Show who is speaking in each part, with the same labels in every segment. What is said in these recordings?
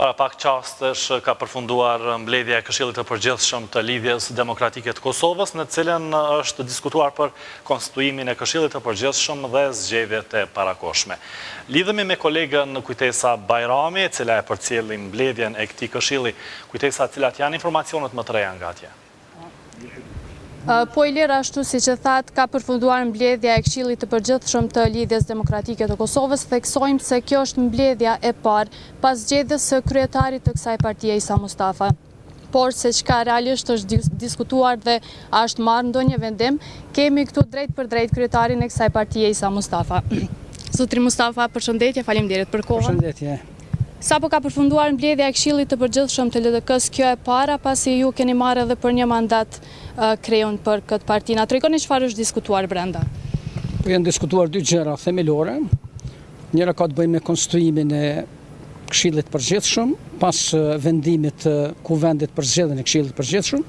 Speaker 1: Para pak qastesh ka përfunduar mbledhja e Këshillit të Përgjithshëm të Lidhjes Demokratike të Kosovës, në cilën është diskutuar për konstituimin e Këshillit të Përgjithshëm dhe zgjedhjet e parakohshme. Lidhemi me kolegën Kujtesa Bajrami, e cila e përcjelli mbledhjen e këtij këshilli. Kujtesa, cilat janë informacionet më të reja nga atje?
Speaker 2: Po i lirë ashtu si që thatë, ka përfunduar mbledhja e Këshillit të Përgjithshëm të Lidhjes Demokratike të Kosovës, theksojmë se kjo është mbledhja e parë pas zgjedhjes së kryetarit të kësaj partie Isa Mustafa. Por se çka realisht është diskutuar dhe është marrë ndonjë vendim, kemi këtu drejt për drejt kryetarin e kësaj partie Isa Mustafa. Zotri Mustafa, përshëndetje, faleminderit për kohën.
Speaker 3: Përshëndetje.
Speaker 2: Sa po ka përfunduar mbledhja e Këshillit të Përgjithshëm të LDK-s, kjo e para, pasi ju keni marrë edhe për një mandat kreun për këtë parti. Na tregoni çfarë është diskutuar brenda?
Speaker 3: Po janë diskutuar dy gjëra themelore. Njëra ka të bëjë me konstituimin e Këshillit të Përgjithshëm pas vendimit të kuvendit për zgjedhjen e Këshillit të Përgjithshëm.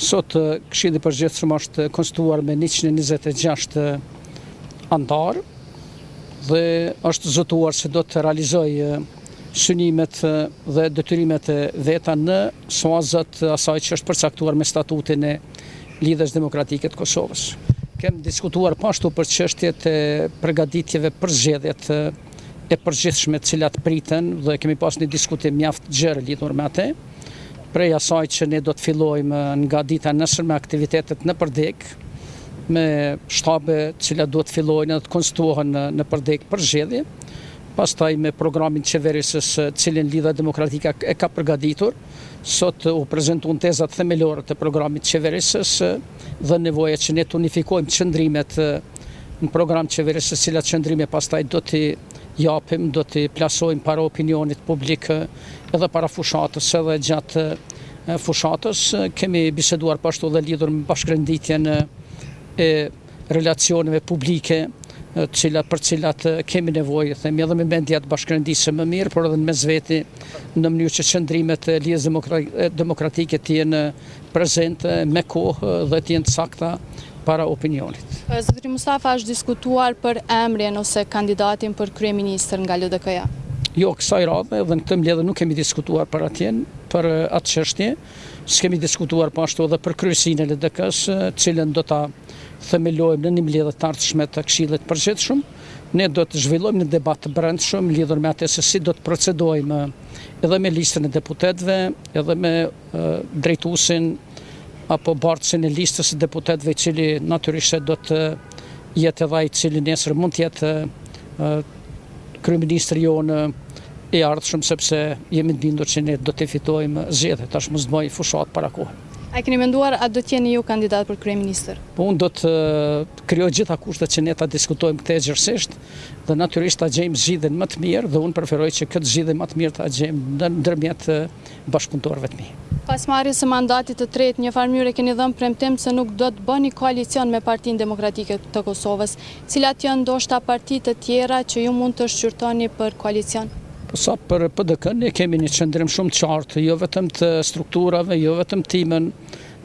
Speaker 3: Sot Këshilli i Përgjithshëm është konstituar me 126 anëtar dhe është zotuar se do të realizojë synimet dhe detyrimet e veta në suazat asaj që është përcaktuar me statutin e Lidhjes Demokratike të Kosovës. Kem diskutuar pashtu për çështjet e përgatitjeve për zgjedhjet e përgjithshme të cilat priten dhe kemi pas një diskutim mjaft gjerë lidhur me atë. Prej asaj që ne do të fillojmë nga dita nesër me aktivitetet në Përdek, me shtabe të cilat do të fillojnë dhe të konstituohen në Përdek për zgjedhje. Pastaj me programin qeverisës cilin Lidhja Demokratike e ka përgatitur, sot u prezantuan tezat themelore të programit qeverisës dhe nevoja që ne të unifikojmë qëndrimet në program qeverisës, cilat qëndrime pastaj do t'i japim, do t'i plasojmë para opinionit publik edhe para fushatës edhe gjatë fushatës. Kemi biseduar pashtu dhe lidhur me bashkërenditjen e relacioneve publike, për cilat kemi nevojë, themi edhe me mendje të bashkërendisë më mirë, por edhe në mes veti në mënyrë që qëndrimet e Lidhjes Demokratike të jenë prezente me kohë dhe të jenë të sakta para opinionit.
Speaker 2: Zotri Mustafa, është diskutuar për emrin ose kandidatin për kryeministër nga LDK-ja?
Speaker 3: Jo, kësaj radhe dhe në këtë mbledhje nuk kemi diskutuar për atë çështje. S'kemi diskutuar pashtu edhe për kryesinë e LDK-s, cilën do ta themelojmë në një mbledhje të ardhshme të Këshillit të Përgjithshëm. Ne do të zhvillojmë një debat të brendshëm lidhur me atë se si do të procedojmë edhe me listën e deputetëve, edhe me drejtuesin apo bartësin e listës së deputetëve, i cili natyrisht do të jetë edhe ai i cili nesër mund të jetë kryeministri jonë i ardhshëm, sepse jemi të bindur që ne do të fitojmë zgjedhjet, tash mos bëj fushat para kohë.
Speaker 2: A keni menduar a do të jeni ju kandidat për kryeministër?
Speaker 3: Po unë do të krijoj gjitha kushtet që ne ta diskutojmë këtë gjërësisht dhe natyrisht ta gjejmë zgjidhjen më të mirë dhe unë preferoj që këtë zgjidhje më të mirë ta gjejmë ndërmjet bashkëpunëtorëve të mi.
Speaker 2: Pas marrjes së mandatit të tretë, një farë mënyrë keni dhënë premtim se nuk do të bëni koalicion me Partinë Demokratike të Kosovës. Cilat janë ndoshta parti të tjera që ju mund të shqyrtoni për koalicion?
Speaker 3: Po sa për PDK ne kemi një qëndrim shumë të qartë, jo vetëm të strukturave, jo vetëm timën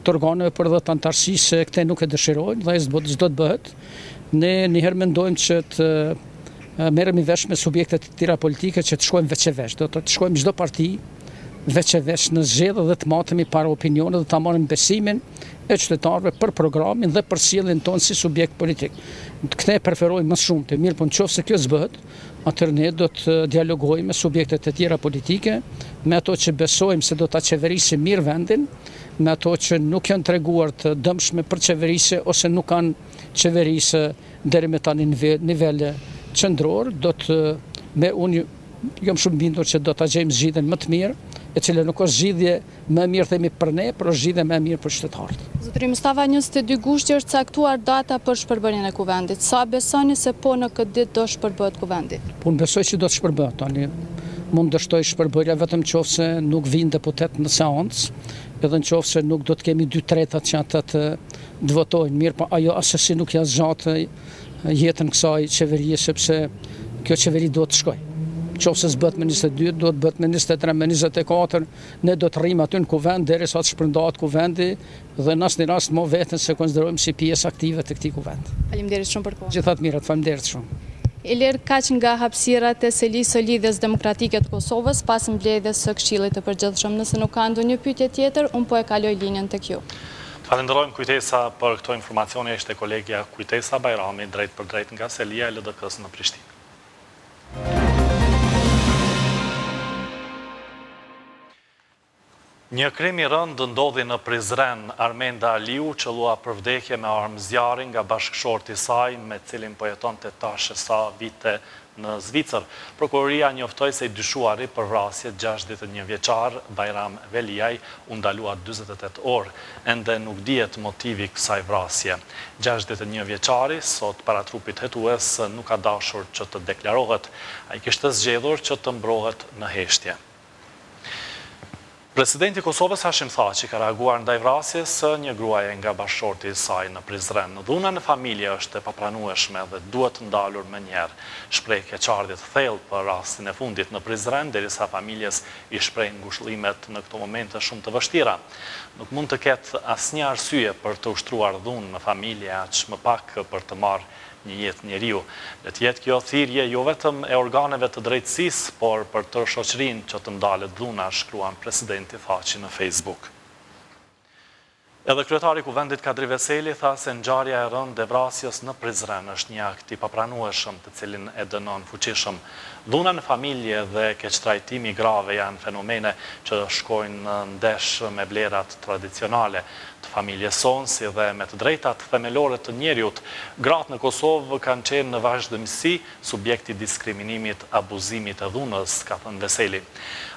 Speaker 3: të organeve, por edhe të antarësisë, se këte nuk e dëshirojnë dhe s'do të bëhet. Ne njëherë mendojmë që të merremi vesh me subjektet të tjera politike që të shkojmë veç e veç. Do të shkojmë çdo parti veç e veç në zgjedhje dhe të matemi para opinionit dhe ta marrim besimin e qytetarëve për programin dhe për sjelljen tonë si subjekt politik. Këtë preferojmë më shumë të mirë, po nëse kjo s'bëhet, atëherë ne do të dialogojmë me subjektet e tjera politike, me ato që besojmë se do ta qeverisin mirë vendin, me ato që nuk janë treguar të dëmshme për qeverisje ose nuk kanë qeverisë deri me tani në nivel qendror, unë jam shumë bindur që do ta gjejmë zgjidhjen më të mirë, e cila nuk është zgjidhje më e mirë themi për ne, por është zgjidhje më e mirë për qytetarët.
Speaker 2: Zotri Mustafa, 22 gushti është caktuar data për shpërbërjen e kuvendit. Sa besoni se po në këtë ditë do shpërbëhet kuvendi?
Speaker 3: Po unë besoj që do të shpërbëhet. Tani mund dështoj shpërbërja vetëm nëse nuk vinë deputet në seancë, edhe nëse nuk do të kemi 2/3 që ata të votojnë mirë, po ajo asesi nuk ja zgjatë jetën kësaj qeverie, sepse kjo qeveri do të shkojë. Nëse s'bëhet me 22, do të bëhet me 23, me 24, ne do të rrim aty në kuvend derisa të shpërndahet kuvendi dhe në asnjë rast më veten se konsiderojmë si pjesë aktive të këtij kuvendi.
Speaker 2: Faleminderit shumë për kohë.
Speaker 3: Gjithatë mirat, faleminderit shumë.
Speaker 2: Ilir kaq nga hapësirat e selisë së Lidhjes Demokratike të Kosovës pas mbledhjes së Këshillit të Përgjithshëm. Nëse nuk ka ndonjë pyetje tjetër, unë po e kaloj linjën tek ju.
Speaker 1: Falenderojmë Kujtesa për këto informacione, ishte kolegja Kujtesa Bajrami drejt për drejt nga selia e LDK-s në Prishtinë. Një krim i rënd ndodhi në Prizren. Armenda Aliu qëllua për vdekje me armë zjarri nga bashkëshorti i saj, me cilin po jetonte tash sa vite në Zvicër. Prokuroria njoftoi se i dyshuari për vrasje 61 vjeçar Bajram Veliaj u ndalua 48 orë. Ende nuk dihet motivi kësaj vrasje. 61 vjeçari sot para trupit hetues nuk ka dashur që të deklarohet. Ai kishte zgjedhur që të mbrohet në heshtje. Presidenti Kosovës Hashim Thaçi ka reaguar ndaj vrasjes së një gruaje nga bashkëshorti i saj në Prizren. Dhuna në familje është e papranueshme dhe duhet ndalur menjëherë. Shpreh keqardhje të thellë për rastin e fundit në Prizren, derisa familjes i shpreh ngushëllimet në këto momente shumë të vështira. Nuk mund të ketë asnjë arsye për të ushtruar dhunë në familje, aq më pak për të marrë një jetë njeriu. Le të jetë kjo thirrje jo vetëm e organeve të drejtësisë, por për tërë shoqërinë që të ndalet dhuna, shkruan presidenti Thaçi në Facebook. Edhe kryetari i Kuvendit Kadri Veseli tha se ngjarja e rëndë e vrasjes në Prizren është një akt i papranueshëm, të cilin e dënon fuqishëm. Dhuna në familje dhe keqtrajtimi grave janë fenomene që shkojnë në ndesh me vlerat tradicionale të familjes sonë, si dhe me të drejtat themelore të njeriut. Gratë në Kosovë kanë qenë në vazhdimsi subjekti diskriminimit, abuzimit e dhunës, ka thënë Veseli.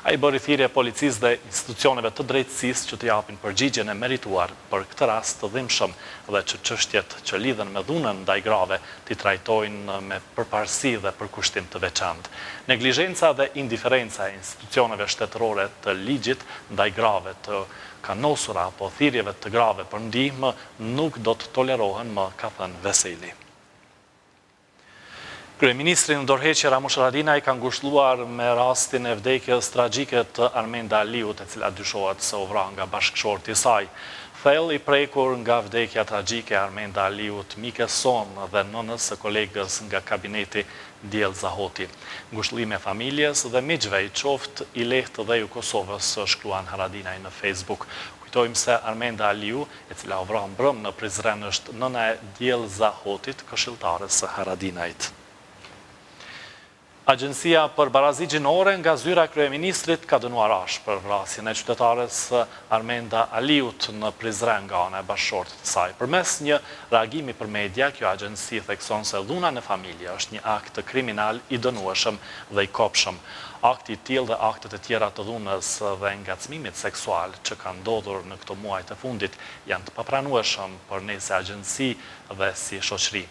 Speaker 1: Ai bëri thirrje policisë dhe institucioneve të drejtësisë që të japin përgjigjen e merituar për këtë rast të dhimbshëm dhe që çështjet që lidhen me dhunën ndaj grave t'i trajtojnë me përparësi dhe përkushtim të veçantë. Neglizhenca dhe indiferenca e institucioneve shtetërore të ligjit ndaj grave të kanosura apo thirrjeve të grave për ndihmë nuk do të tolerohen më, ka thënë Veseli. Kryeministri në dorëheqje Ramush Haradinaj ka ngushëlluar me rastin e vdekjes tragjike të Armenda Aliut, e cila dyshohet se u vra nga bashkëshorti i saj. Thellë i prekur nga vdekja tragjike e Armenda Aliut, mikes sonë dhe nënës së kolegës nga kabineti Diell Zahoti. Ngushëllime familjes dhe miqve i qoftë i lehtë dhe ju Kosovës, shkruan Haradinaj në Facebook. Kujtojmë se Armenda Aliu, e cila u vra mbrëm në Prizren, është nëna e Diell Zahotit, këshilltares së Haradinajt. Agjencia për barazi gjinore nga zyra e kryeministrit ka dënuar ashpër për vrasjen e qytetares Armenda Aliut në Prizren nga ana e bashkëshortit të saj. Përmes një reagimi për media, kjo agjenci thekson se dhuna në familje është një akt kriminal i dënueshëm dhe i kopshëm. Akti i tillë dhe aktet e tjera të dhunës dhe ngacmimit seksual që kanë ndodhur në këto muaj të fundit janë të papranueshëm për ne si agjenci dhe si shoqëri.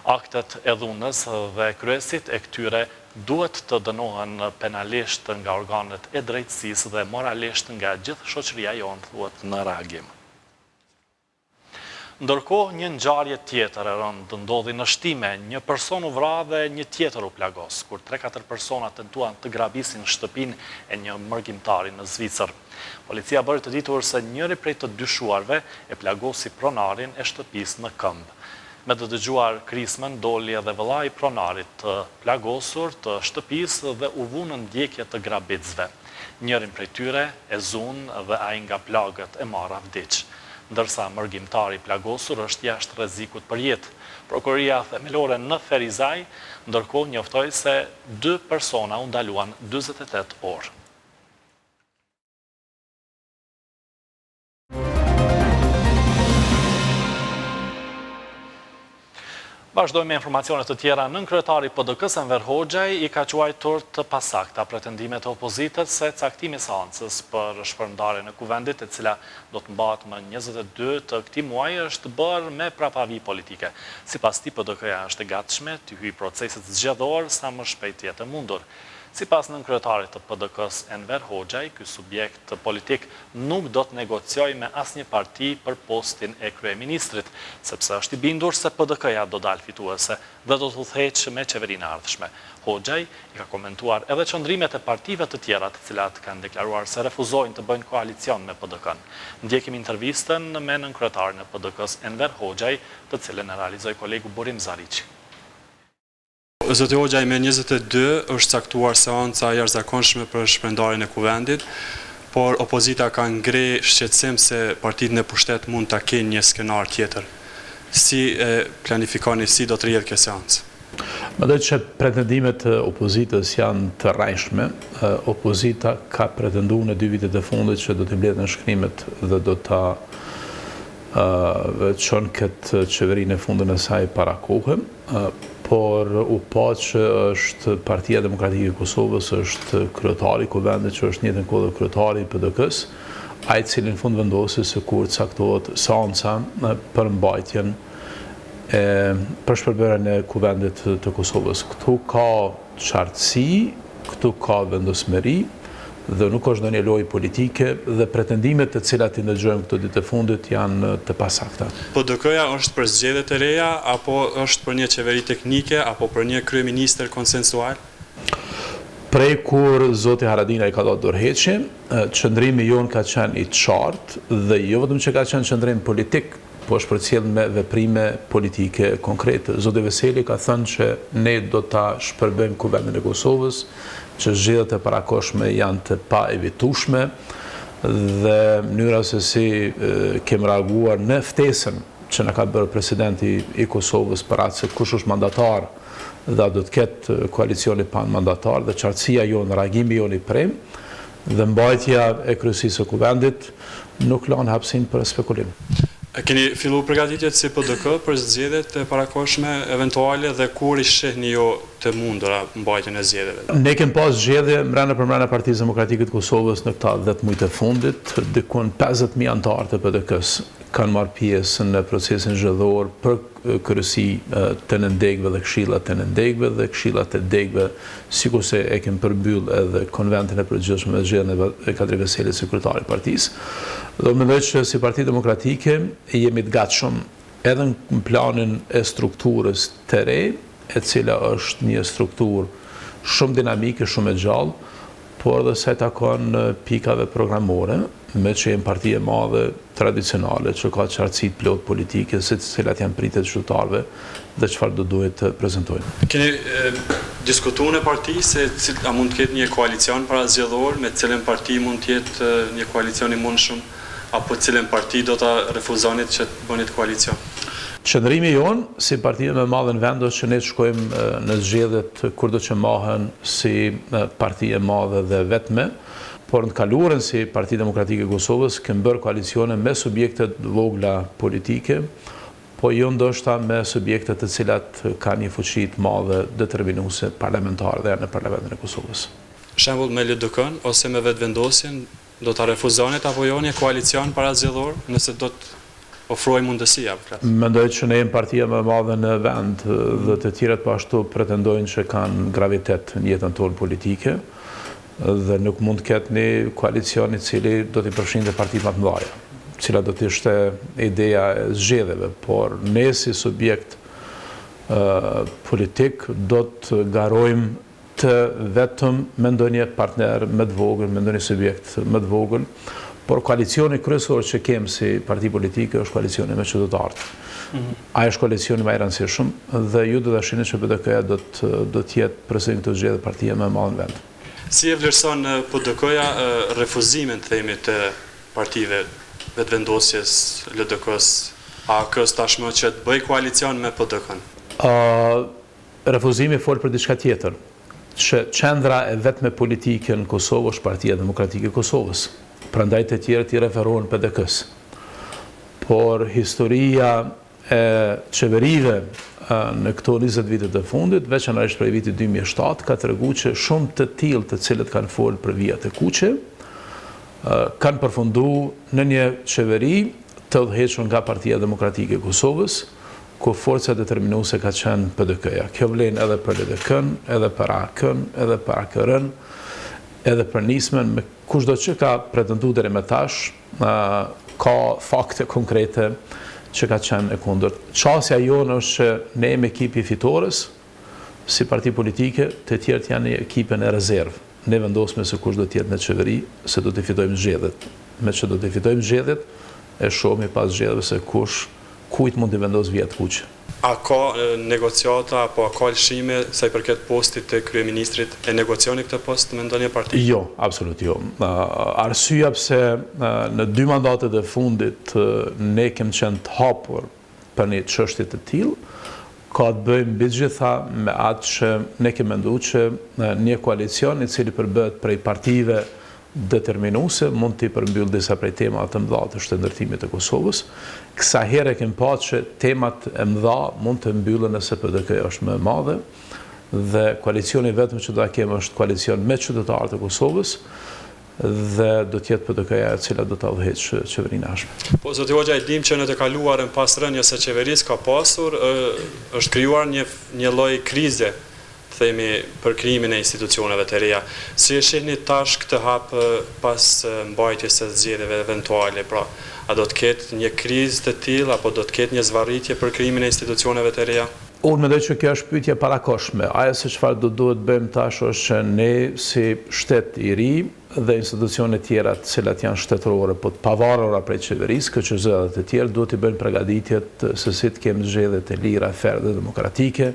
Speaker 1: Aktet e dhunës dhe kryesit e këtyre duhet të dënohen penalisht nga organet e drejtësisë dhe moralisht nga gjithë shoqëria jonë, thuhet në reagim. Ndërkohë, një ngjarje tjetër e rëndë ndodhi në Shtime. Një person u vra dhe një tjetër u plagos, kur 3-4 persona tentuan të grabisin shtëpinë e një mërgjimtari në Zvicër. Policia bëri të ditur se njëri prej të dyshuarve e plagosi pronarin e shtëpisë në këmbë. Me të dëgjuar krismën, doli edhe vëllai i pronarit të plagosur të shtëpisë dhe u vu në ndjekje të grabicëve. Njërin prej tyre e zun dhe ai nga plagët e marra vdiq. Ndërsa mërgjimtari plagosur është jashtë rrezikut për jetë. Prokuroria themelore në Ferizaj ndërkohë njoftoi se 2 persona u ndaluan 48 orë. Vazhdojmë me informacionet të tjera. Nën kryetari PDK-s Enver Hoxhaj i ka quajtur të pasakta pretendimet e opozitës se caktimi i seancës për shpërndarjen e kuvendit, e cila do të mbahet më 22 të këtij muaji, është bërë me prapavi politike. Sipas tij, PDK-ja është e gatshme të hyjë proceset zgjedhor sa më shpejt jetë mundur. Sipas nën kryetarit të PDK-s Enver Hoxhaj, ky subjekt politik nuk do të negociojë me asnjë parti për postin e kryeministrit, sepse është i bindur se PDK-ja do dalë fituese dhe do të udhëheqë me qeverinë e ardhshme. Hoxhaj i ka komentuar edhe qëndrimet e partive të tjera, të cilat kanë deklaruar se refuzojnë të bëjnë koalicion me PDK-n. Ndjekim intervistën me nën kryetarin e PDK-s Enver Hoxhaj, të cilën e realizoi kolegu Burim Zariqi.
Speaker 4: Zoti Hoxha, me 22 është caktuar seanca jashtëzakonshme për shpërndarjen e kuvendit, por opozita ka ngre shqetësim se partitë në pushtet mund ta kenë një skenar tjetër. Si planifikoni, si do të rrjedhë kjo seancë?
Speaker 5: Mendoj që pretendimet e opozitës janë të rrejshme. Opozita ka pretenduar në 2 vitet e fundit që do të mbledhë në shkrimet dhe do ta çon këtë qeverinë në fundin e saj para kohë, por u pa që është Partia Demokratike e Kosovës, është kryetari i kuvendit që është njëjtën kohë kryetari i PDK-s, ai i cili në fund vendosi se kur caktohet seanca për mbajtjen për shpërbërjen e kuvendit të Kosovës. Këtu ka qartësi, këtu ka vendosmëri dhe nuk është ndonjë lojë politike dhe pretendimet të cilat i ndëgjojmë këto ditë të fundit janë të pasakta.
Speaker 4: PDK-ja është për zgjedhje të reja apo është për një qeveri teknike apo për një kryeministër konsensual?
Speaker 5: Prej kur zoti Haradinaj ka dhënë dorëheqje, qëndrimi jon ka qenë i qartë dhe jo vetëm që ka qenë qëndrim politik, po është përcjell me veprime politike konkrete. Zoti Veseli ka thënë që ne do ta shpërbëjmë kuvendin e Kosovës, që zgjedhjet e parakoshme janë të pa evitueshme dhe mënyra se si kemi reaguar në ftesën që na ka bërë presidenti i Kosovës për atë se kush është mandatar dhe do të ketë koalicioni pa mandatar dhe qartësia jonë, reagimi jonë i prem dhe mbajtja e kryesisë së kuvendit nuk lanë hapësinë për spekulim.
Speaker 4: Keni fillu përgatitjet si PDK për zgjedhjet e parakoshme eventuale dhe kur i shehni jo të mundura mbajtjen e zgjedhjeve?
Speaker 5: Ne kemi pas zgjedhje brenda Partisë Demokratike të Kosovës në këta 10 muaj të fundit, dikon 50.000 anëtarë të PDK-s kanë marrë pjesë në procesin zgjedhor për kryesi të nëndegve dhe këshillat të nëndegve dhe këshillat të degve, sikurse e kemi përmbyll edhe konventin e përgjithshëm me zgjedhjen e Kadri Veselit si kryetari i partisë. Dhe mendoj që si Parti Demokratike jemi të gatshëm edhe në planin e strukturës të re, e cila është një strukturë shumë dinamike, shumë e gjallë, por edhe sa i takon pikave programore, me që jenë parti e madhe tradicionale, që ka qartësi plot politike, se cilat janë pritet qytetarëve dhe çfarë do duhet të prezantojnë.
Speaker 4: Keni diskutuar në parti se a mund të ketë një koalicion parazgjedhor, me cilën parti mund të jetë një koalicion i mundshëm, apo cilën parti do ta refuzonit që të bënit koalicion?
Speaker 5: Qëndrimi jonë si partia më e madhe në vend është që ne të shkojmë në zgjedhjet kur do që mahen si parti e madhe dhe vetme, por në kaluarën si Parti Demokratike e Kosovës kemi bërë koalicione me subjekte vogla politike, po jo ndoshta me subjekte të cilat kanë një fuqi të madhe determinuese parlamentare dhe në Parlamentin e Kosovës.
Speaker 4: Shembull me LDK-n ose me vetvendosjen, do ta refuzonit apo jo një koalicion parazgjedhor nëse do të ofroj mundësia?
Speaker 5: Mendoj që ne jemi partia më e madhe në vend dhe të tjerët po ashtu pretendojnë që kanë gravitet në jetën tonë politike dhe nuk mund të ketë një koalicion i cili do t'i përfshinte partitë më të mëdha, cila do të ishte ideja e zgjedhjeve, por ne si subjekt politik do të garojmë të vetëm me ndonjë partner më të vogël, me ndonjë subjekt më të vogël, por koalicioni kryesor që kemi si parti politike është koalicioni me qytetarët. Ai është koalicioni më i rëndësishëm dhe ju do ta shihni që PDK-ja do të jetë përsëri këtë zgjedhje partia më e madhe në vend.
Speaker 4: Si e vlerëson PDK-ja refuzimin të partive vetvendosjes LDK-s, AK-s tashmë që të bëj koalicion me PDK-n?
Speaker 5: Refuzimi fol për diçka tjetër, që qendra e vetme politike në Kosovë është Partia Demokratike e Kosovës. Prandaj të tjerët i referohen PDK-s. Por historia e qeverive në këto 20 vitet e fundit, veçanërisht prej vitit 2007, ka treguar që shumë të tillë të cilët kanë folur për vijat e kuqe, kanë përfunduar në një qeveri të udhëhequr nga Partia Demokratike e Kosovës, ku forca determinuese ka qenë PDK-ja. Kjo vlen edhe për LDK-n, edhe për AK-n, edhe për AKR-n, edhe për nismen, me kushdo që ka pretenduar deri më tash, ka fakte konkrete që ka qenë e kundërt. Çësia jonë është që ne jemi ekipi fitores, si parti politike, të tjerët janë ekipën e rezervë. Ne vendosme se kush do të jetë në qeveri, se do të fitojmë zgjedhjet. Me që do të fitojmë zgjedhjet, e shohim pas zgjedhjeve se kujt mund të vendos vijat kuqe.
Speaker 4: A ka negociata apo a ka lëshime sa i përket postit të kryeministrit? E negocioni këtë post me ndonjë parti?
Speaker 5: Jo, absolut jo. Arsyeja pse në 2 mandatet e fundit ne kemi qenë të hapur për një çështje të tillë, ka të bëjë mbi gjitha me atë që ne kemi menduar që një koalicion i cili përbëhet prej partive determinuese mund të përmbyll disa prej temave të mëdha të shtetërtimit të Kosovës. Kësa herë kemi pasur që temat e mëdha mund të mbyllen nëse PDK është më e madhe dhe koalicioni vetëm që do ta kemi është koalicion me qytetarët e Kosovës dhe do të jetë PDK-ja e cila do ta udhëheqë qeverinë ashme.
Speaker 4: Po zoti Hoxha, e dim që në të kaluarën pas rënies së qeverisë ka pasur është krijuar një lloj krize, themi, për krijimin e institucioneve të reja. Si e shihni tash këtë hap pas mbajtjes së zgjedhjeve eventuale, pra a do të ketë një krizë të tillë apo do të ketë një zvarritje për krijimin e institucioneve të reja?
Speaker 5: Unë mendoj që kjo është pyetje parakoshme. Ajo se çfarë do duhet bëjmë tash është që ne si shtet i ri dhe institucione tjera të cilat janë shtetërore, po të pavarura prej qeverisë, KQZ dhe të tjerë, duhet të bëjnë përgatitjet se si të kemi zgjedhje të lira, fair dhe demokratike,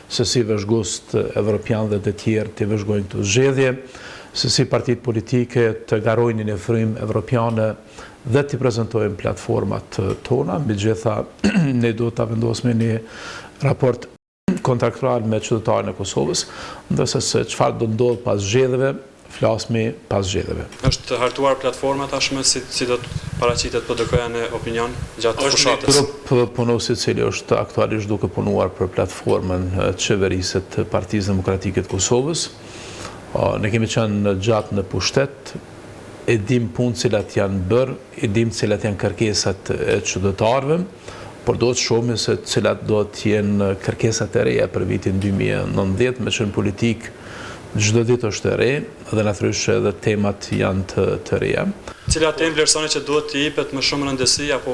Speaker 5: se si vëzhgust evropian dhe të tjerë të vëzhgojnë të zgjedhje, se si partitë politike të garojnë një frymë evropiane dhe të prezentojnë platformat tona. Megjithatë, ne duhet ta vendosim një raport kontraktual me qytetarën e Kosovës, ndërsa se çfarë do ndodh pas zgjedhjeve, flasmi pas zgjedhjeve.
Speaker 4: Është hartuar platforma tashmë si do të paraqitet PDK-ja në opinion gjatë fushatës?
Speaker 5: Grup punues i cili është aktualisht duke punuar për platformën qeverisë të Partisë Demokratike të Kosovës. Ne kemi qenë gjatë në pushtet, e dim punë cilat janë bërë, e dim cilat janë kërkesat e qytetarëve, por do të shohim se cilat do të jenë kërkesat e reja për vitin 2019, me qenë politikë çdo ditë është e re dhe natyrisht edhe temat janë të reja.
Speaker 4: Cilat temë vlerësoni që duhet të jepet më shumë rëndësi apo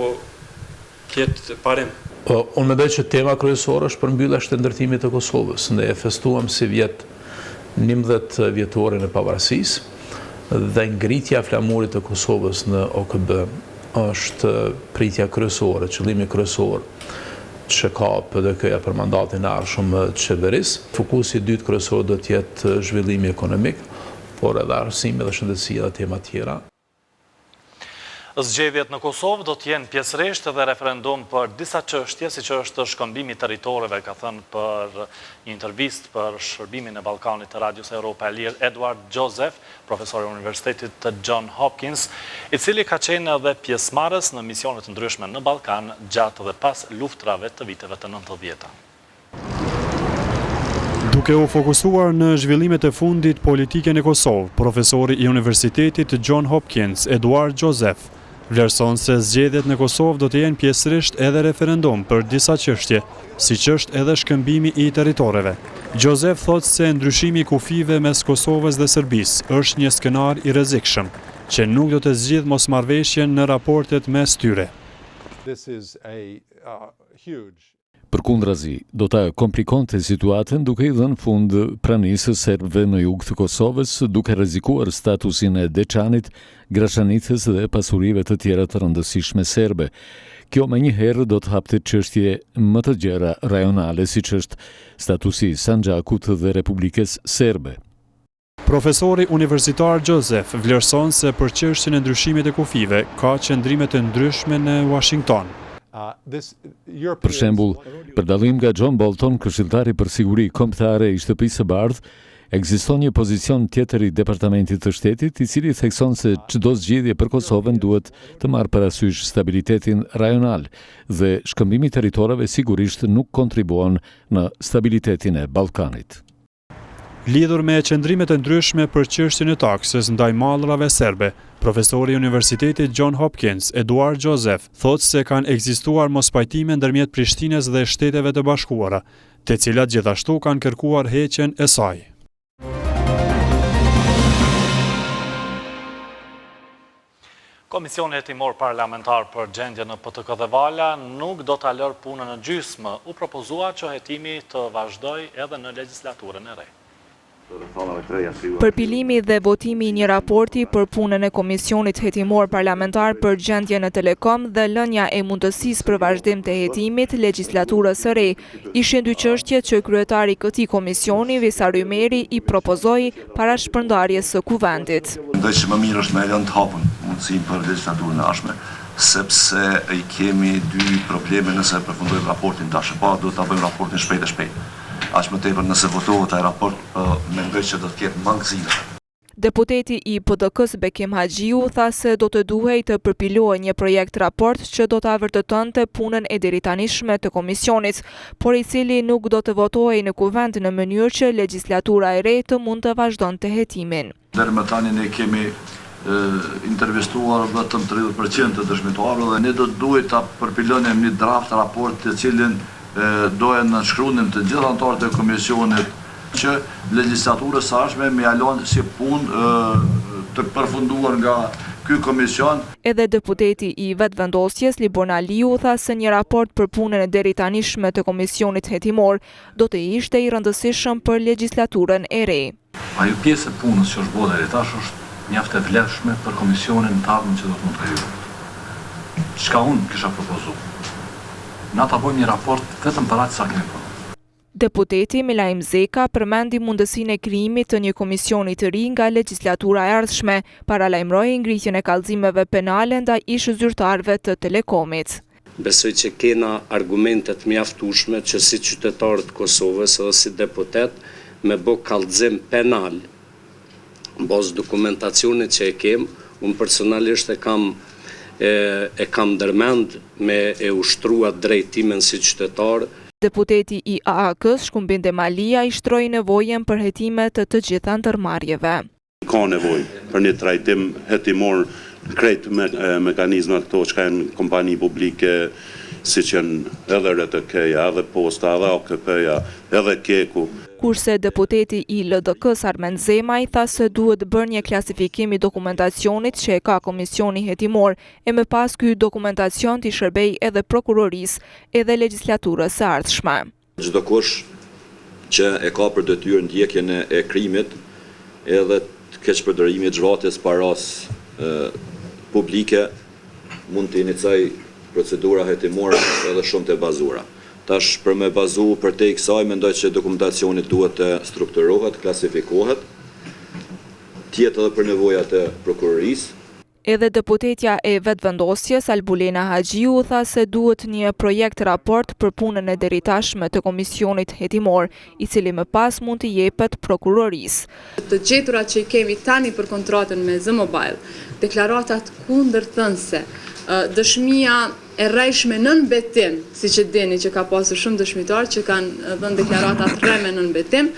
Speaker 4: tjetë parim?
Speaker 5: Unë mendoj që tema kryesore është përmbyllja e shtetërtimit të Kosovës. Ne e festuam si vjet 11 vjetorin e pavarësisë dhe ngritja e flamurit të Kosovës në OKB është pritja kryesore, qëllimi kryesor që ka PDK-ja për mandatin e ardhshëm të qeverisë. Fokusi i dytë kryesor do të jetë zhvillimi ekonomik, por edhe arsimit dhe shëndetësia dhe tema tjera.
Speaker 1: Zgjedhjet në Kosovë do të jenë pjesërisht edhe referendum për disa çështje, siç është shkëmbimi i territoreve, ka thënë për një intervistë për shërbimin e Ballkanit të Radios Europa e Lirë Edward Joseph, profesor i Universitetit të John Hopkins, i cili ka qenë edhe pjesëmarrës në misione të ndryshme në Ballkan gjatë dhe pas luftrave të viteve të 90-ta.
Speaker 4: Duke u fokusuar në zhvillimet e fundit politike në Kosovë, profesori i Universitetit të John Hopkins, Edward Joseph, vlerëson se zgjedhjet në Kosovë do të jenë pjesërisht edhe referendum për disa çështje, siç është edhe shkëmbimi i territoreve. Joseph thotë se ndryshimi i kufive mes Kosovës dhe Serbisë është një skenar i rrezikshëm, që nuk do të zgjidhë mosmarrëveshjen në raportet mes tyre.
Speaker 6: Përkundrazi, do ta komplikonte situatën duke i dhënë fund pranisë së serbëve në jug të Kosovës, duke rrezikuar statusin e Deçanit, Graçanicës dhe pasurive të tjera të rëndësishme serbe. Kjo menjëherë do të hapte çështje më të gjera rajonale, siç është statusi i Sandžakut dhe Republikës Serbe.
Speaker 4: Profesori universitar Joseph vlerëson se për çështjen e ndryshimit e kufive ka qëndrime të ndryshme në Washington.
Speaker 6: Për shembull, për dallim nga John Bolton, këshilltari për siguri kombëtare i Shtëpisë së Bardhë, ekziston një pozicion tjetër i Departamentit të Shtetit, i cili thekson se çdo zgjedhje për Kosovën duhet të marrë parasysh stabilitetin rajonal dhe shkëmbimi i territoreve sigurisht nuk kontribuon në stabilitetin e Ballkanit.
Speaker 4: Lidhur me qëndrimet e ndryshme për çështjen e taksës ndaj mallrave serbe, profesori i Universitetit John Hopkins, Edward Joseph, thotë se kanë ekzistuar mospajtime ndërmjet Prishtinës dhe Shteteve të Bashkuara, të cilat gjithashtu kanë kërkuar heqjen e saj.
Speaker 1: Komisioni hetimor parlamentar për gjendje në PTK dhe Vala nuk do ta lërë punën në gjysmë. U propozua që hetimi të vazhdoj edhe në legjislaturën e re.
Speaker 7: Përpilimi dhe votimi I një raporti për punën e Komisionit Hetimor Parlamentar për gjendje në Telekom dhe lënia e mundësisë për vazhdim të hetimit legjislaturës së re ishin dy çështje që kryetari I këtij komisioni, Vesa Rymeri, I propozoi para shpërndarjes së kuvendit.
Speaker 8: Mendoj që më mirë është me lënë të hapur mundësinë për legjislaturën e ardhshme, sepse I kemi dy probleme nëse përfundojmë raportin tash. Pa duhet ta bëjmë raportin shpejt e shpejt. Aq më tepër nëse votohet ai raport, mendoj që do të ketë mangësime.
Speaker 7: Deputeti I PDK-s Bekim Haxhiu tha se do të duhej të përpilohej një projekt raport që do ta vërtetonte punën e deritanishme të komisionit, por I cili nuk do të votohej në kuvend në mënyrë që legjislatura e re të mund të vazhdonte hetimin.
Speaker 8: Deri më tani ne kemi intervistuar vetëm 30% të dëshmitarëve dhe ne do të duhet ta përpilonim një draft raport të cilin doja në shkruanim të gjithë anëtarët e komisionit që legjislaturës së ardhshme më jalon si punë të përfunduar nga ky komision.
Speaker 7: Edhe deputeti I vetëvendosjes Liborna Liu tha se një raport për punën e deritanishme të komisionit hetimor do të ishte I rëndësishëm për legjislaturën e re.
Speaker 9: Ajo pjesë e punës që është bërë deri tash është mjaft e vlefshme për komisionin të ardhmen që do të mund të krijohet. Çka unë kisha propozuar. Na ta bëjmë një raport vetëm për atë sa kemi punuar.
Speaker 7: Deputeti Lajme Zeka përmendi mundësinë e krijimit të një komisioni të ri nga legjislatura e ardhshme, paralajmëroi ngritjen e kallëzimeve penale ndaj ish zyrtarëve të Telekomit.
Speaker 10: Besoj që kena argumentet mjaftueshme që si qytetarë të Kosovës edhe si deputet me bë kallëzim penal bazë dokumentacionit që e kem, unë personalisht e kam ndërmend me e ushtruar drejtimin si qytetar.
Speaker 7: Deputeti I AAK-s Shkumbin Demalia I shtroi nevojën për hetime të gjitha ndërmarrjeve.
Speaker 11: Ka nevojë për një trajtim hetimor krejt mekanizmat këto që kanë kompani publike siç janë edhe RTK-ja, edhe Posta, edhe AKP-ja, edhe Keku.
Speaker 7: Kurse deputeti I LDK-s Armen Zemaj tha se duhet bërë një klasifikim I dokumentacionit që e ka komisioni hetimor e më pas ky dokumentacion t'i shërbej edhe prokurorisë edhe legjislaturës së ardhshme.
Speaker 12: Çdo kush që e ka për detyrë ndjekjen e krimit edhe të keqpërdorimit zhvatjes paras publike mund të inicojë procedura hetimore edhe shumë të bazuara. Tash për me bazu për te I kësaj, mendoj që dokumentacioni duhet të strukturohet, klasifikohet, tjetë edhe për nevojat e prokurorisë.
Speaker 7: Edhe deputetja e vetëvendosjes Albulena Haxhiu tha se duhet një projekt raport për punën e deritashme të komisionit hetimor, I cili më pas mund të jepet prokurorisë.
Speaker 13: Të gjeturat që I kemi tani për kontratën me Z-Mobile, deklaratat kundërthënëse, dëshmia e rrejshme në nënbetim, si që dini që ka pasur shumë dëshmitar që kanë dhënë deklaratat rreme në nënbetim,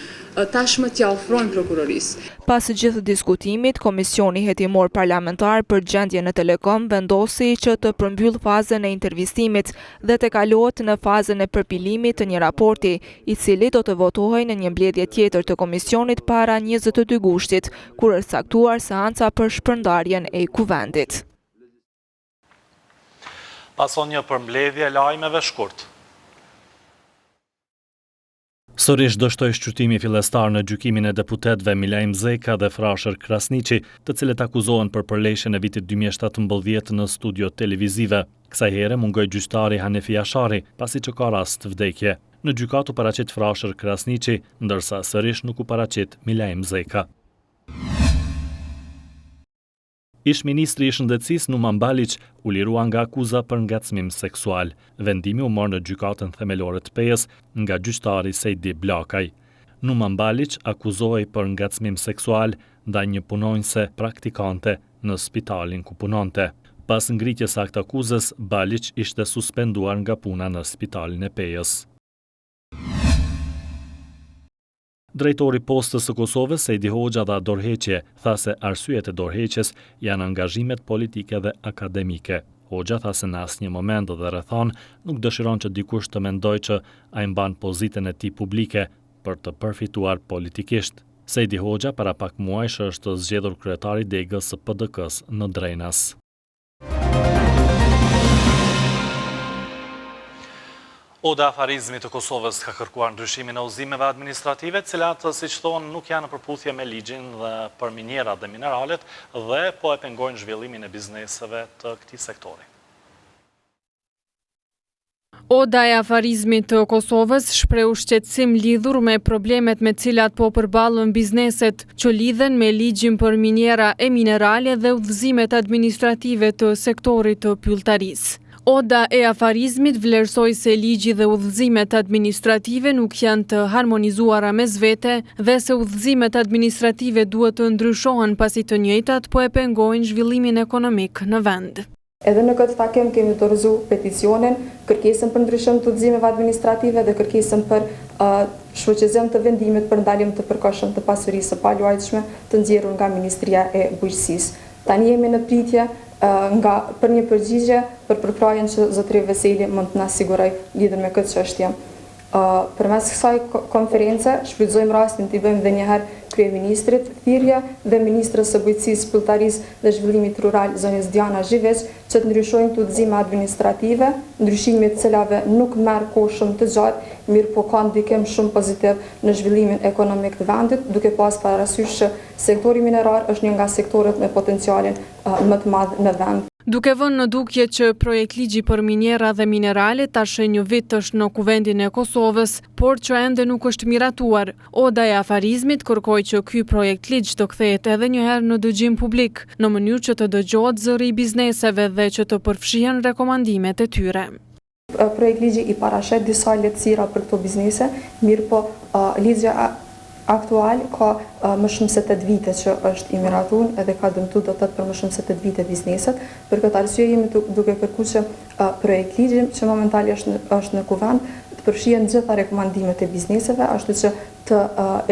Speaker 13: tashmë t'ja ofrojnë prokurorisë.
Speaker 7: Pas gjithë diskutimit, Komisioni Hetimor Parlamentar për gjendje në Telekom vendosi që të përmbyll fazën e intervistimit dhe të kalohet në fazën e përpilimit të një raporti, I cili do të votohej në një mbledhje tjetër të komisionit para 22 gushtit, kur është caktuar seanca për shpërndarjen e kuvendit.
Speaker 1: Pason një përmbledhje lajmeve shkurt.
Speaker 14: Sërish dështoi shqyrtimi fillestar në gjykimin e deputetëve Lajme Zeka dhe Frashër Krasniqi, të cilët akuzohen për përleshjen e vitit 2017 në studio televizive. Kësaj here mungoi gjyqtari Hanefi Ashari, pasi që ka rast vdekje. Në gjykat u paraqit Frashër Krasniqi, ndërsa sërish nuk u paraqit Lajme Zeka. Ish ministri I shëndetësisë Numan Baliq u lirua nga akuza për ngacmim seksual. Vendimi u morë në gjykatën themelore të Pejës nga gjyqtari Sejdi Blakaj. Numan Baliq akuzohej për ngacmim seksual ndaj një punonjëse praktikante në spitalin ku punonte. Pas ngritjes së aktë akuzës, Baliq ishte suspenduar nga puna në spitalin e Pejës. Drejtori Postës së Kosovës, Sejdi Hoxha dha dorëheqje, tha se arsyet e dorëheqjes janë angazhimet politike dhe akademike. Hoxha tha se në asnjë moment dhe rrethon nuk dëshiron që dikush të mendojë që ai mban pozitën e tij publike për të përfituar politikisht. Sejdi Hoxha para pak muajsh është zgjedhur kryetari degës së PDK-s në Drenas.
Speaker 1: Oda afarizmi të Kosovës ka kërkuar ndryshimin e udhëzimeve administrative, cilat, siç thonë, nuk janë në përputhje me ligjin dhe për minierat dhe mineralet dhe po e pengojnë zhvillimin e bizneseve të këtij sektori.
Speaker 15: Oda e afarizmit të Kosovës shpreu shqetësim lidhur me problemet me cilat po përballen bizneset që lidhen me ligjin për miniera e minerale dhe udhëzimet administrative të sektorit të pylltarisë. Oda e afarizmit vlerësoi se ligji dhe udhëzimet administrative nuk janë të harmonizuara mes vete dhe se udhëzimet administrative duhet të ndryshohen pasi të njëjtat po e pengojnë zhvillimin ekonomik në vend.
Speaker 16: Edhe në këtë takim kemi dorëzuar peticionin, kërkesën për ndryshim të udhëzimeve administrative dhe kërkesën për shfuqizim të vendimit për ndalim të përkohshëm të pasurisë së paluajtshme të nxjerrur nga Ministria e Bujqësisë. Tani jemi në pritje për një përgjigje për përprajën që zotëri Veseli mund të na siguroj lidhur me këtë çështje. Përmes kësaj konference shfrytëzojmë rastin të i bëjmë edhe një herë kryeministrit thirrje dhe ministrës së bujqësisë, pylltarisë dhe zhvillimit rural zonës Diana Zhiveç që të ndryshojnë të udhëzime administrative, ndryshimi të cilave nuk merr kohë shumë të gjatë, mirë po ka ndikim shumë pozitiv në zhvillimin ekonomik të vendit, duke pas parasysh që sektori minerar është një nga sektorët me potencialin më të madh në vend.
Speaker 15: Duke vënë në dukje që projekt ligji për miniera dhe minerale tash një vit është në kuvendin e Kosovës, por që ende nuk është miratuar, Oda e afarizmit kërkoi që ky projekt ligj të kthehet edhe një herë në dëgjim publik, në mënyrë që të dëgjohet zëri i bizneseve dhe që të përfshihen rekomandimet e tyre.
Speaker 16: Projekt ligji i parashet disa lehtësira për këto biznese, mirë po ligji aktual ka më shumë se 8 vite që është i miratuar edhe ka dëmtuar do të thotë për më shumë se 8 vite bizneset. Për këtë arsye jemi duke kërkuar që projekt ligji që momentalisht është në kuvend të përfshihen gjitha rekomandimet e bizneseve, ashtu që të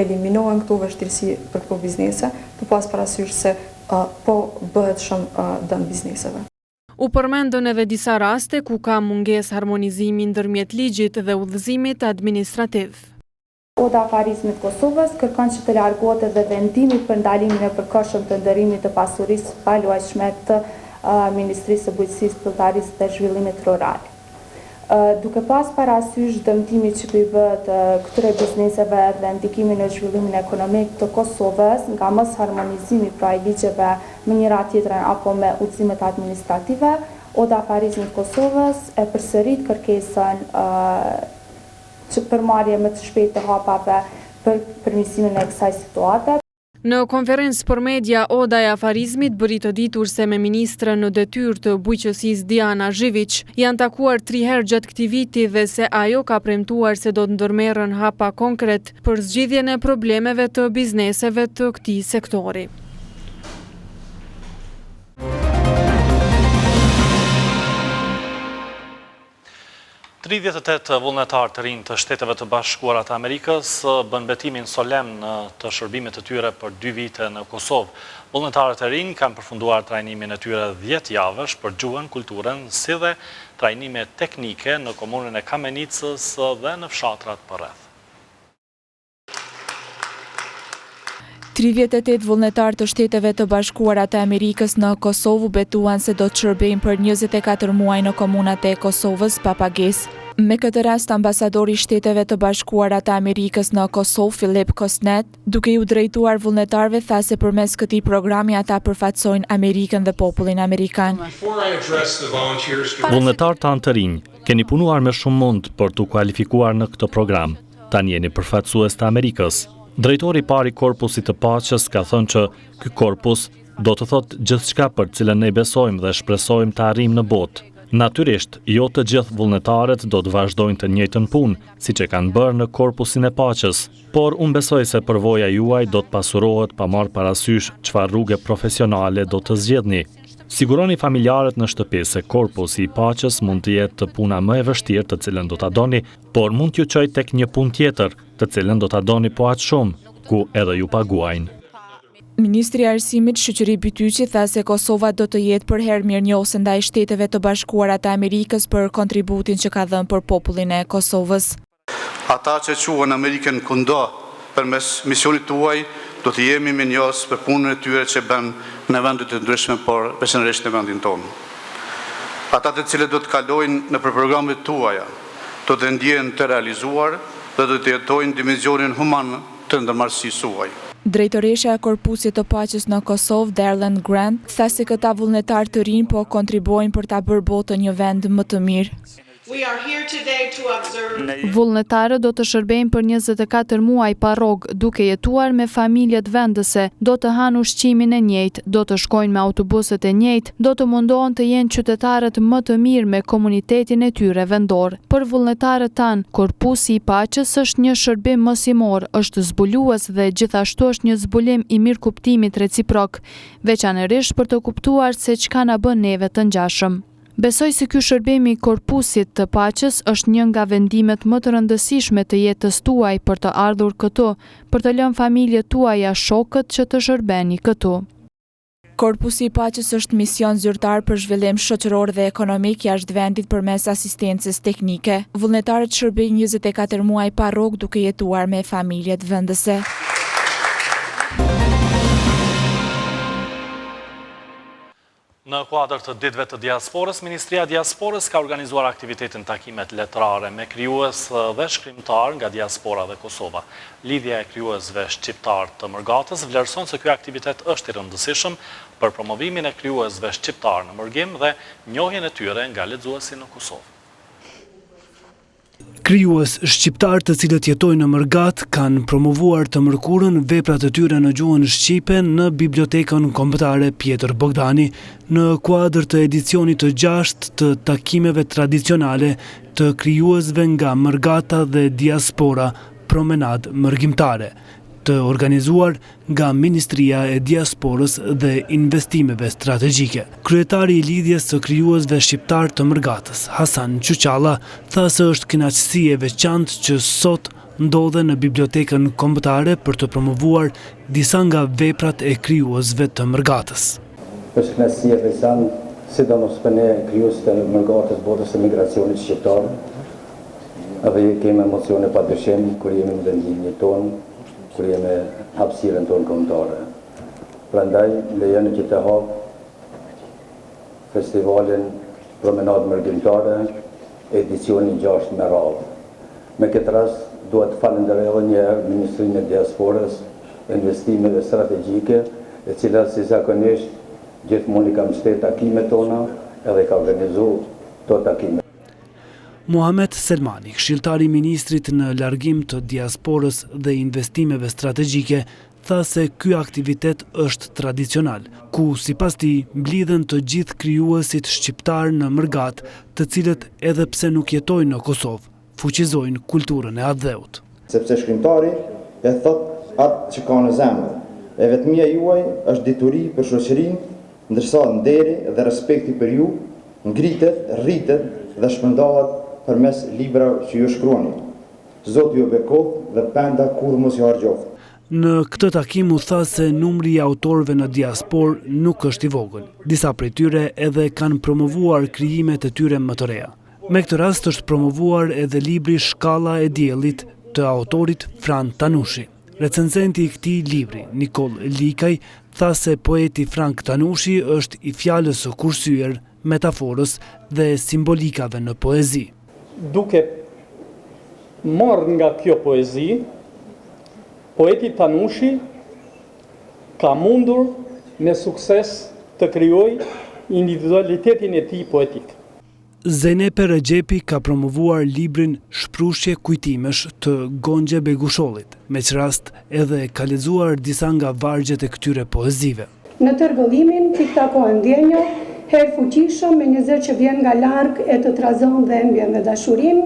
Speaker 16: eliminohen këto vështirësi për këto biznese, të pas parasysh se po bëhet shumë dëm bizneseve.
Speaker 15: U përmendën edhe disa raste ku ka mungesë harmonizimi ndërmjet ligjit dhe udhëzimit administrativ.
Speaker 17: Oda afarizmit Kosovës kërkon që të largohet edhe vendimi për ndalimin e përkohshëm të nderimit të pasurisë së paluajtshme të Ministrisë së Bujqësisë, Pylltarisë dhe Zhvillimit Rural. Duke pas parasysh dëmtimit që i bëhet këtyre bizneseve dhe ndikimin në zhvillimin ekonomik të Kosovës nga mos harmonizimi pra i ligjeve me njëra tjetrën apo me udhëzimet administrative, Oda afarizmit Kosovës e përsërit kërkesën që përmarrje më të shpejtë të hapave për përmirësimin e kësaj situate.
Speaker 15: Në konferencë për media, Oda e afarizmit bëri të ditur se me ministrën në detyrë të bujqësisë Diana Zhiveç janë takuar 3 herë gjatë këtij viti dhe se ajo ka premtuar se do të ndërmerren hapa konkret për zgjidhjen e problemeve të bizneseve të këtij sektori.
Speaker 1: 38 vullnetarë të rinj të Shteteve të Bashkuara të Amerikës bën betimin solemn të shërbimit të tyre për 2 vite në Kosovë. Vullnetarët e rinj kanë përfunduar trajnimin e tyre 10 javësh për gjuhën, kulturën, si dhe trajnime teknike në komunën e Kamenicës dhe në fshatrat përreth.
Speaker 7: 38 vullnetar të Shteteve të Bashkuara të Amerikës në Kosovë betuan se do të shërbejnë për 24 muaj në komunat e Kosovës pa pagesë. Me këtë rast, ambasadori i Shteteve të Bashkuara të Amerikës në Kosovë, Filip Kosnet, duke ju drejtuar vullnetarëve, tha se përmes këtij programi ata përfaqësojnë Amerikën dhe popullin amerikan.
Speaker 14: Vullnetar tanë të rinj, keni punuar me shumë mund për të kualifikuar në këtë program. Tani jeni përfaqësues të Amerikës. Drejtori i parë i Korpusit të Paqes ka thënë që ky korpus do të thotë gjithçka për cilën ne besojmë dhe shpresojmë të arrijmë në botë. Natyrisht, jo të gjithë vullnetarët do të vazhdojnë të njëjtën punë, siç e kanë bërë në Korpusin e Paqes, por unë besoj se përvoja juaj do të pasurohet pa marrë parasysh çfarë rrugë profesionale do të zgjedhni. Siguroni familjarët në shtëpi se Korpusi i Paqes mund të jetë puna më e vështirë të cilën do ta doni, por mund t'ju çojë tek një punë tjetër, të cilën do ta doni po aq shumë, ku edhe ju paguajnë.
Speaker 7: Ministri i Arsimit Shoqëri Bytyqi tha se Kosova do të jetë për herë mirënjohëse ndaj Shteteve të Bashkuara të Amerikës për kontributin që ka dhënë për popullin e Kosovës.
Speaker 18: Ata që quhen Amerikën kundo përmes misionit tuaj do të jemi mirënjohës për punën e tyre që bën në vende të ndryshme, por veçanërisht në vendin tonë. Ata të cilët do të kalojnë në programet tuaja do të ndjehen të realizuar dhe do të jetojnë dimensionin human të ndërmarrësisë suaj.
Speaker 7: Drejtoresha e Korpusit të Paqes në Kosovë, Darlene Grant, tha se këta vullnetar të rinj po kontribuojnë për ta bërë botën një vend më të mirë.
Speaker 2: Vullnetarët do të shërbejnë për 24 muaj pa rrogë, duke jetuar me familjet vendese, do të hanë ushqimin e njëjtë, do të shkojnë me autobuset e njëjtë, do të mundohen të jenë qytetarët më të mirë me komunitetin e tyre vendor. Për vullnetarët tanë, Korpusi i Paqes është një shërbim mësimor, është zbulues dhe gjithashtu është një zbulim i mirëkuptimit reciprok, veçanërisht për të kuptuar se çka na bën neve të ngjashëm. Besoj se ky shërbim i Korpusit të Paqes është një nga vendimet më të rëndësishme të jetës tuaj për të ardhur këtu, për të lënë familjet tuaja shokët që të shërbeni këtu.
Speaker 7: Korpusi i Paqes është mision zyrtar për zhvillim shoqëror dhe ekonomik jashtë vendit përmes asistencës teknike. Vullnetarët shërbejnë 24 muaj pa rrogë duke jetuar me familjet vendese.
Speaker 1: Në kuadër të ditëve të diasporës, Ministria e Diasporës ka organizuar aktivitetin takimet letrare me krijues dhe shkrimtar nga diaspora dhe Kosova. Lidhja e krijuesve shqiptar të Mërgatës vlerëson se ky aktivitet është i rëndësishëm për promovimin e krijuesve shqiptar në Mërgim dhe njohjen e tyre nga lexuesi në Kosovë.
Speaker 19: Krijues shqiptar të cilët jetojnë në Mërgat kanë promovuar të mërkurën veprat e tyre në gjuhën shqipe në bibliotekën kombëtare Pjetër Bogdani në kuadër të edicionit të 6 të takimeve tradicionale të krijuesve nga Mërgata dhe diaspora Promenad Mërgimtare, të organizuar nga Ministria e Diasporës dhe Investimeve Strategjike. Kryetari i lidhjes së krijuesve shqiptar të Mërgatës, Hasan Quqalla, tha se është kënaqësi e veçantë që sot ndodhe në bibliotekën kombëtare për të promovuar disa nga veprat e krijuesve të Mërgatës.
Speaker 20: Është kënaqësi e veçantë, sidomos për ne krijues të Mërgatës botës së migracionit shqiptar. Edhe kemi emocione padyshim kur jemi në vendin tonë, kur jemi hapësirën tonë kombëtare. Prandaj lejoni që të hap festivalin Promenad Mërgimtare, edicioni 6 me radhë. Me këtë rast duhet falenderoj edhe një herë Ministrinë e Diasporës, Investimeve Strategjike, e cila si zakonisht gjithmonë i ka mbështetur takimet tona edhe ka organizuar këto takime.
Speaker 19: Muhamet Selmani, këshilltari i ministrit në largim të diasporës dhe investimeve strategjike, tha se ky aktivitet është tradicional, ku sipas tij mblidhen të gjithë krijuesit shqiptar në Mërgat, të cilët edhe pse nuk jetojnë në Kosovë, fuqizojnë kulturën e atdheut.
Speaker 21: Sepse shkrimtari e thot atë që ka në zemër, e vetmia juaj është dituri për shoqërinë, ndërsa nderi dhe respekti për ju ngritet, rritet dhe shpërndahet përmes libra që ju shkruani. Zoti ju bekoft dhe penda kur mos ju harxhoft.
Speaker 19: Në këtë takim u tha se numri i autorëve në diasporë nuk është i vogël. Disa prej tyre edhe kanë promovuar krijimet e tyre më të reja. Me këtë rast është promovuar edhe libri Shkalla e Diellit të autorit Fran Tanushi. Recenzenti i këtij libri, Nikol Likaj, tha se poeti Frank Tanushi është i fjalës së kursyer, metaforës dhe simbolikave në poezi.
Speaker 22: Duke marrë nga kjo poezi, poeti Tanushi ka mundur me sukses të krijojë individualitetin e tij poetik.
Speaker 19: Zenepe Rexhepi ka promovuar librin Shprushje kujtimesh të Gonxhe Begushollit, me që rast edhe ka lexuar disa nga vargjet e këtyre poezive.
Speaker 23: Në tërvëllimin ti takohen ndjenja, herë fuqishëm me një zë që vjen nga larg e të trazon dhe mbjen me dashurim,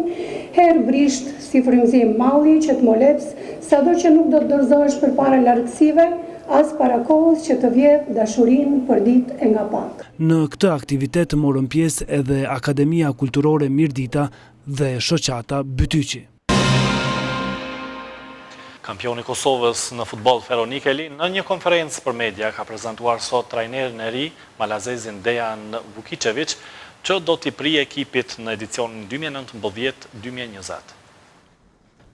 Speaker 23: herë brisht si frymëzim malli që të moleps, sado që nuk do të dorëzohesh përpara largësive, as para kohës që të vjedh dashurin për ditë e nga pak.
Speaker 19: Në këtë aktivitet morën pjesë edhe Akademia Kulturore Mirdita dhe Shoqata Bytyqi.
Speaker 1: Kampioni Kosovës në futboll Feronik Eli në një konferencë për media ka prezantuar sot trajnerin e ri Malazezin Dejan Vukičević, që do t'i prije ekipit në edicionin 2019-2020.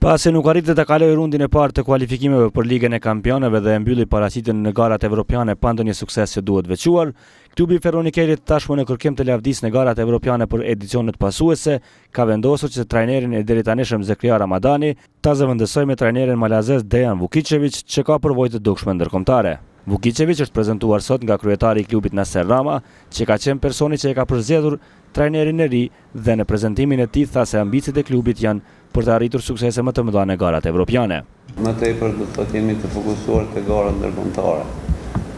Speaker 3: Pasi nuk arriti të kaloj rundin e parë të kualifikimeve për Ligën e Kampioneve dhe mbylli paraqitjen në garat evropiane pa ndonjë sukses që duhet veçuar, klubi Ferronikelit tashmë në kërkim të lavdisë në garat evropiane për edicionet pasuese ka vendosur që trajnerin e deri tanishëm Zekria Ramadani ta zëvendësoj me trajnerin malazez Dejan Vukicevic, që ka përvojë të dukshme ndërkombëtare. Vukicevic është prezantuar sot nga kryetari i klubit Nasser Rama, që ka qenë personi që e ka përzgjedhur trajnerin e ri dhe në prezantimin e tij tha se ambicet e klubit janë për të arritur suksese më të mëdha në garat evropiane.
Speaker 5: Më tepër do të thotë jemi të fokusuar te garat ndërkombëtare,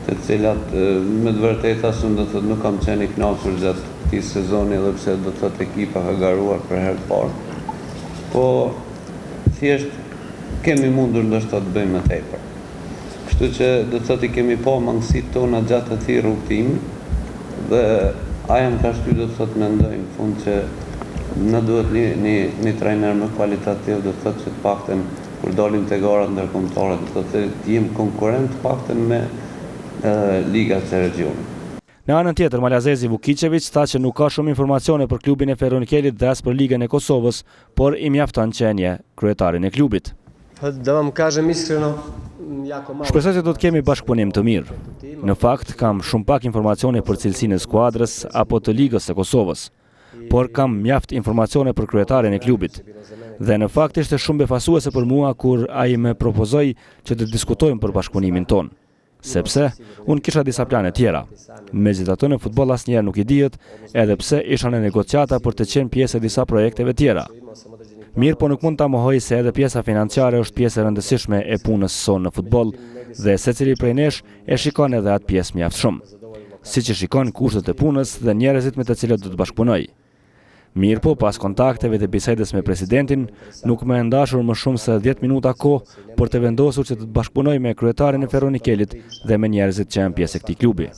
Speaker 5: të cilat me të vërtetë asun do të thotë nuk kam qenë i kënaqur gjatë këtij sezoni, edhe pse do të thotë ekipa ka garuar për herë të parë. Po thjesht kemi mundur ndoshta të bëjmë më tepër. Kështu që do të thotë i kemi pa mangësitë tona gjatë këtij rrugtimi dhe aja më ka shty do të thotë mendoj në fund që në duhet një trajner më kualitativ, do të thotë që të paktën kur dalim te garat ndërkombëtare, do të thotë të jem konkurrent të paktën me ligat e regionit.
Speaker 3: Në anën tjetër, malazezi Vukicevic tha që nuk ka shumë informacione për klubin e Ferronikelit dhe as për Ligën e Kosovës, por i mjafton që nje kryetarin e klubit. Shpresoj se do të kemi bashkëpunim të mirë. Në fakt, kam shumë pak informacione për cilësinë e skuadrës apo të Ligës së Kosovës, por kam mjaft informacione për kryetarin e klubit. Dhe në fakt ishte shumë befasuese për mua kur ai më propozoi që të diskutojmë për bashkëpunimin ton, sepse unë kisha disa plane tjera. Megjithatë në futboll asnjëherë nuk i dihet, edhe pse isha në negociata për të qenë pjesë e disa projekteve tjera. Mirë, po nuk mund ta mohoj se edhe pjesa financiare është pjesë e rëndësishme e punës sonë në futboll dhe secili prej nesh e shikon edhe atë pjesë mjaft shumë, siç e shikon kushtet e punës dhe njerëzit me të cilët do të bashkëpunoj. Mirë, po pas kontakteve dhe bisedës me presidentin, nuk më e ndashur më shumë se 10 minuta kohë për të vendosur që të bashkëpunoj me kryetarin e Ferronikelit dhe me njerëzit që janë pjesë e këtij klubi.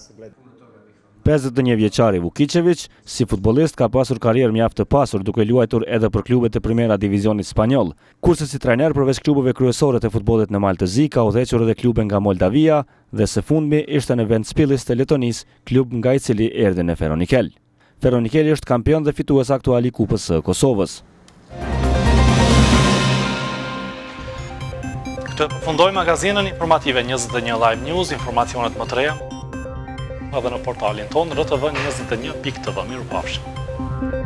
Speaker 3: 51 vjeçari Vukicevic, si futbollist ka pasur karrierë mjaft të pasur duke luajtur edhe për klubet e Primera Divizionit Spanjoll, kurse si trajner përveç klubeve kryesore të futbollit në Maltëzi ka udhëhequr edhe klube nga Moldavia dhe së fundmi ishte në Ventspillis të Letonisë, klub nga i cili erdhi në Ferronikel. Ferronikeli është kampion dhe fitues aktual i Kupës së Kosovës.
Speaker 1: Këtë përfundoi magazinën informative 21 Live News, informacionet më të reja edhe në portalin tonë rtv21.tv. Mirupafshim.